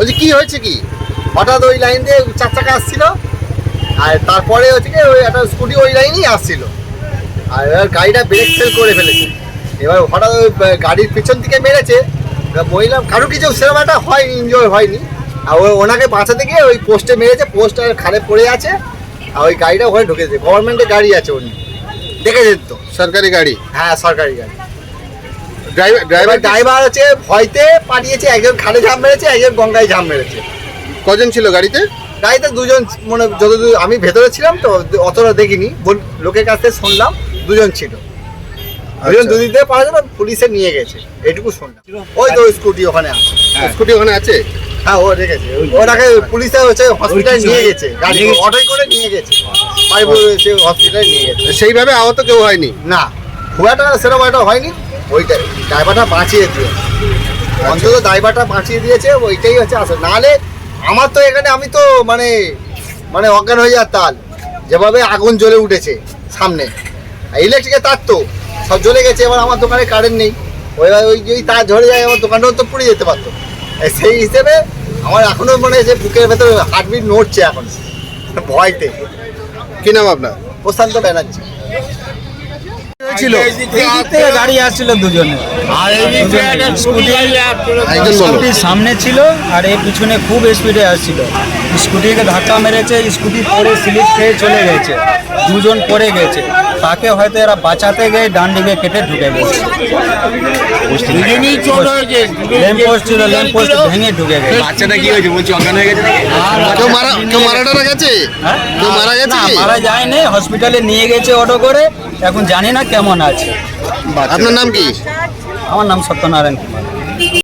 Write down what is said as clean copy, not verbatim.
বলছি কি হয়েছে কি? হঠাৎ ওই লাইন দিয়ে 4 চাকা আসছিল, আর তারপরে হচ্ছে কি ওই একটা স্কুটি ওই লাইনেই আসছিল, আর এবার গাড়িটা ব্রেক ফেল করে ফেলেছে। এবার হঠাৎ ওই গাড়ির পিছন থেকে মেরেছে। মহিলা কারো কিছু সেরকম একটা হয়নি, ইনজয় হয়নি। আর ওনাকে বাঁচাতে গিয়ে ওই পোস্টে মেরেছে, পোস্ট আর খালে পড়ে আছে, আর ওই গাড়িটা ওখানে ঢুকেছে। গভর্নমেন্টের গাড়ি আছে, উনি দেখেছেন তো? সরকারি গাড়ি? হ্যাঁ, সরকারি গাড়ি। ড্রাইভার হচ্ছে ভয়তে পালিয়েছে, একজন খালে ঝাঁপ মেরেছে, একজন গঙ্গায় ঝাঁপ মেরেছে। কজন ছিল গাড়িতে? গাড়িতে দুজন, মানে যতদূর আমি ভেতরে ছিলাম তো অতটা দেখিনি, লোকের কাছ থেকে শুনলাম দুজন ছিল। দুজন দুদিক থেকে পাওয়া যাবে, পুলিশে নিয়ে গেছে এটুকু শুনলাম। ওই তো স্কুটি ওখানে আছে। স্কুটি ওখানে আছে? হ্যাঁ, ও রেখেছে। ওনাকে পুলিশে হচ্ছে হসপিটালে নিয়ে গেছে, গাড়ি অটোয় করে নিয়ে গেছে, হসপিটালে নিয়ে গেছে। সেইভাবে আহত কেউ হয়নি? না, খুব একটা সেরকম একটা হয়নি। ওইটাই ড্রাইভারটা বাঁচিয়ে দিয়েছে, অন্তত ড্রাইভারটা বাঁচিয়ে দিয়েছে, ওইটাই হচ্ছে আসলে। নাহলে আমার তো এখানে, আমি তো মানে মানে অজ্ঞান হয়ে যাওয়ার তাল, যেভাবে আগুন জ্বলে উঠেছে সামনে। ইলেকট্রিকের তার তো সব জ্বলে গেছে। এবার আমার দোকানে কারেন্ট নেই, ওই তার ঝরে যায়, আমার দোকানটাও তো পুড়ে যেতে পারতো। সেই হিসেবে আমার এখনো মনে হচ্ছে বুকের ভেতরে হার্টবিট নড়ছে এখন ভয়তে। কি নাম আপনার? প্রশান্ত ব্যানার্জি। গাড়ি আসছিল দুজনে, আর একজন বলো। স্কুটি সামনে ছিল আর এই পিছনে খুব স্পিডে আসছিল। স্কুটিকে ধাক্কা মেরেছে, স্কুটি পরে স্লিপ খেয়ে চলে গেছে, দুজন পড়ে গেছে। তাকে হয়তো এরা বাঁচাতে গিয়ে ডান দিকে কেটে ঢুকে গেছে। ল্যাম্পপোস্ট ছিল, ল্যাম্পপোস্ট ভেঙে ঢুকে গেছে। বাচ্চাটা কি হয়েছে বলছি, অজ্ঞান হয়ে গেছে? কেউ মারা টারা গেছে? কেউ মারা গেছে? না, মারা যায়নি, হসপিটালে নিয়ে গেছে অটো করে। এখন জানি না কেমন আছে। আপনার নাম কি? আমার নাম সত্যনারায়ণ কুমার।